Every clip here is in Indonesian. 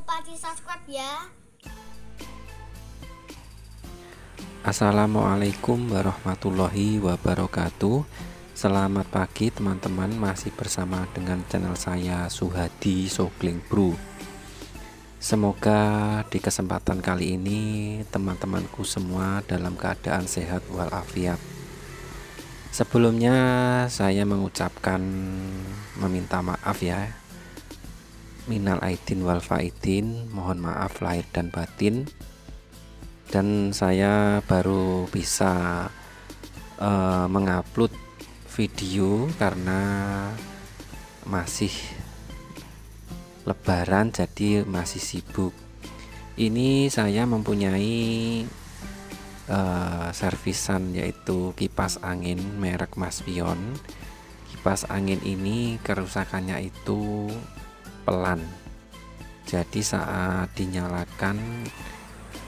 lupa di subscribe ya. Assalamualaikum warahmatullahi wabarakatuh. Selamat pagi teman-teman, masih bersama dengan channel saya Suhadi Sogling Bro. Semoga di kesempatan kali ini teman-temanku semua dalam keadaan sehat walafiat. Sebelumnya saya mengucapkan meminta maaf ya, minal aidin wal faidin, mohon maaf lahir dan batin. Dan saya baru bisa mengupload video karena masih lebaran, jadi masih sibuk. Ini saya mempunyai servisan, yaitu kipas angin merek Maspion. Kipas angin ini kerusakannya itu pelan, jadi saat dinyalakan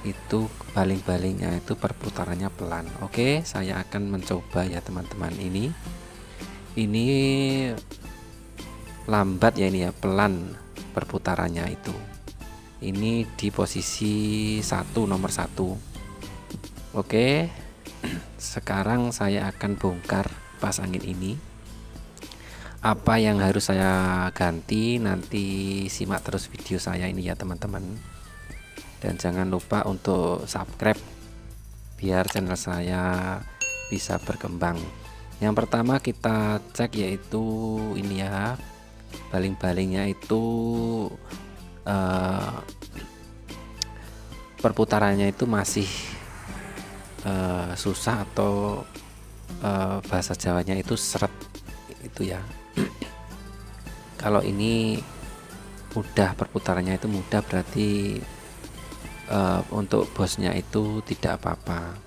itu baling-balingnya itu perputarannya pelan. Oke, saya akan mencoba ya teman-teman. Ini lambat ya, ini ya, pelan perputarannya itu. Ini di posisi nomor 1. Oke, sekarang saya akan bongkar kipas angin ini. Apa yang harus saya ganti, nanti simak terus video saya ini ya teman-teman. Dan jangan lupa untuk subscribe biar channel saya bisa berkembang. Yang pertama kita cek yaitu ini ya, baling-balingnya itu perputarannya itu masih susah, atau bahasa Jawanya itu seret itu ya. Kalau ini mudah, perputarannya itu mudah, berarti untuk bosnya itu tidak apa-apa.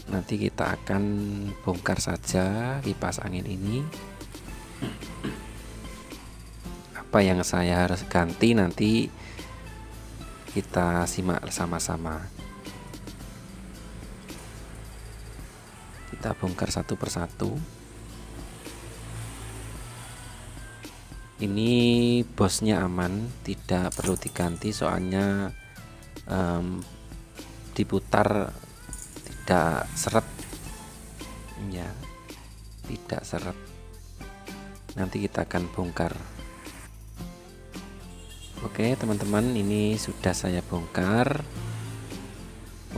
Nanti kita akan bongkar saja kipas angin ini. Apa yang saya harus ganti nanti kita simak sama-sama. Kita bongkar satu persatu. Ini bosnya aman, tidak perlu diganti, soalnya diputar tidak seret ya, tidak seret. Nanti kita akan bongkar. Oke teman-teman, ini sudah saya bongkar.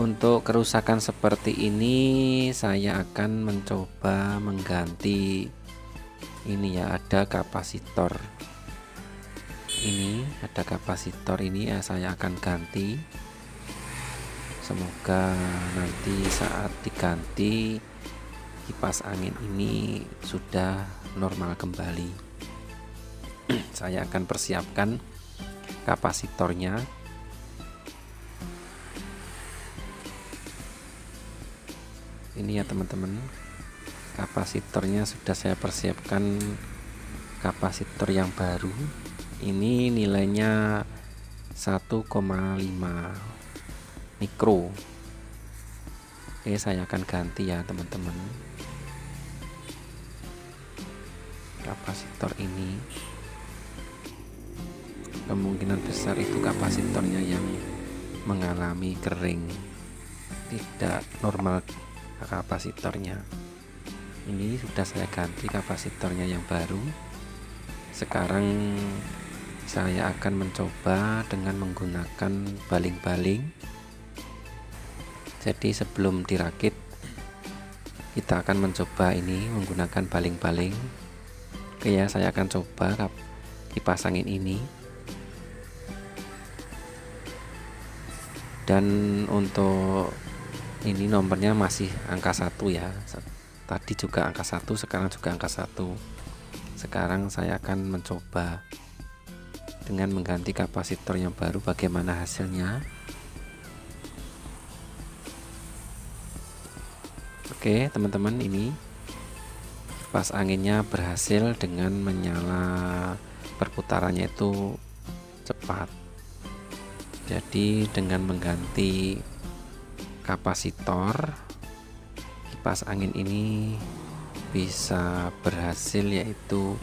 Untuk kerusakan seperti ini saya akan mencoba mengganti ini ya, ada kapasitor. Ini ada kapasitor ini ya, saya akan ganti. Semoga nanti saat diganti kipas angin ini sudah normal kembali. Saya akan persiapkan kapasitornya. Ini ya teman-teman, kapasitornya sudah saya persiapkan, kapasitor yang baru. Ini nilainya 1,5 mikro. Oke, saya akan ganti ya teman-teman. Kapasitor ini kemungkinan besar itu kapasitornya yang mengalami kering, tidak normal kapasitornya. Ini sudah saya ganti kapasitornya yang baru. Sekarang saya akan mencoba dengan menggunakan baling-baling. Jadi sebelum dirakit kita akan mencoba ini menggunakan baling-baling. Oke ya, saya akan coba kipas angin ini. Dan untuk ini nomornya masih angka 1 ya. Tadi juga angka 1, sekarang juga angka 1. Sekarang saya akan mencoba dengan mengganti kapasitor yang baru, bagaimana hasilnya. Oke teman-teman, ini kipas anginnya berhasil dengan menyala, perputarannya itu cepat. Jadi dengan mengganti kapasitor, kipas angin ini bisa berhasil, yaitu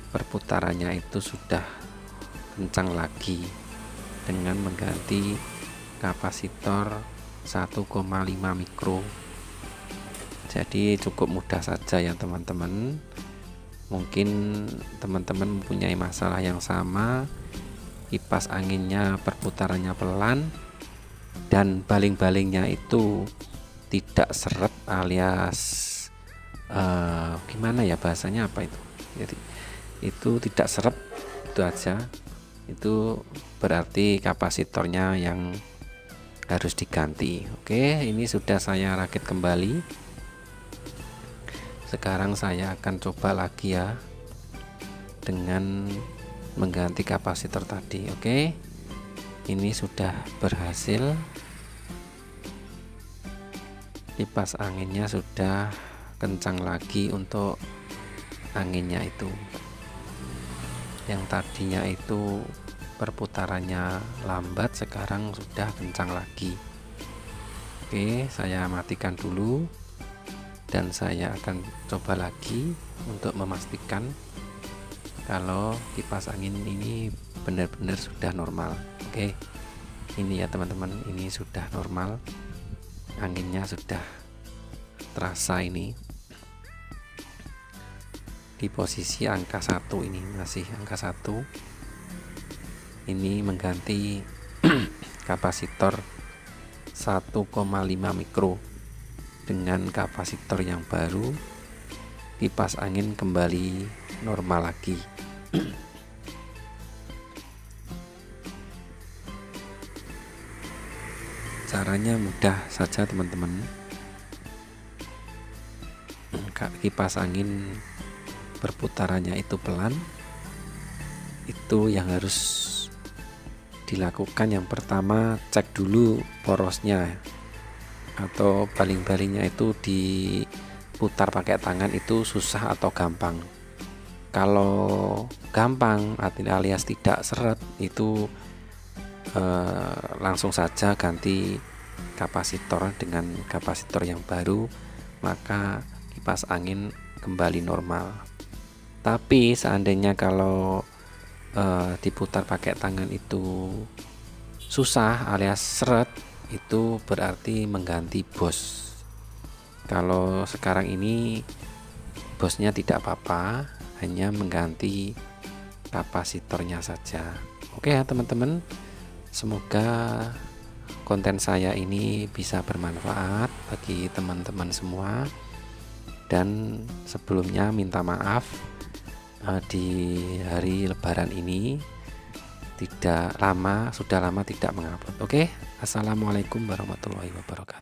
perputarannya itu sudah kencang lagi dengan mengganti kapasitor 1,5 mikro. Jadi cukup mudah saja ya teman-teman. Mungkin teman-teman mempunyai masalah yang sama, kipas anginnya perputarannya pelan dan baling-balingnya itu tidak seret alias gimana ya bahasanya, apa itu, jadi itu tidak seret, itu aja. Itu berarti kapasitornya yang harus diganti. Oke, ini sudah saya rakit kembali. Sekarang saya akan coba lagi ya dengan mengganti kapasitor tadi. Oke, ini sudah berhasil. Kipas anginnya sudah kencang lagi untuk anginnya itu. Yang tadinya itu perputarannya lambat, sekarang sudah kencang lagi. Oke, saya matikan dulu dan saya akan coba lagi untuk memastikan kalau kipas angin ini benar-benar sudah normal. Oke, ini ya teman-teman, ini sudah normal, anginnya sudah terasa ini di posisi angka 1, ini masih angka 1. Ini mengganti kapasitor 1,5 mikro dengan kapasitor yang baru. Kipas angin kembali normal lagi. Caranya mudah saja teman-teman. Kipas angin perputarannya itu pelan, itu yang harus dilakukan. Yang pertama, cek dulu porosnya atau baling-balingnya itu diputar pakai tangan itu susah atau gampang. Kalau gampang alias tidak seret, itu langsung saja ganti kapasitor dengan kapasitor yang baru, maka kipas angin kembali normal. Tapi seandainya kalau diputar pakai tangan itu susah alias seret, itu berarti mengganti bos. Kalau sekarang ini bosnya tidak apa-apa, hanya mengganti kapasitornya saja. Oke ya teman-teman, semoga konten saya ini bisa bermanfaat bagi teman-teman semua. Dan sebelumnya minta maaf di hari Lebaran ini sudah lama tidak mengupload. Oke, assalamualaikum warahmatullahi wabarakatuh.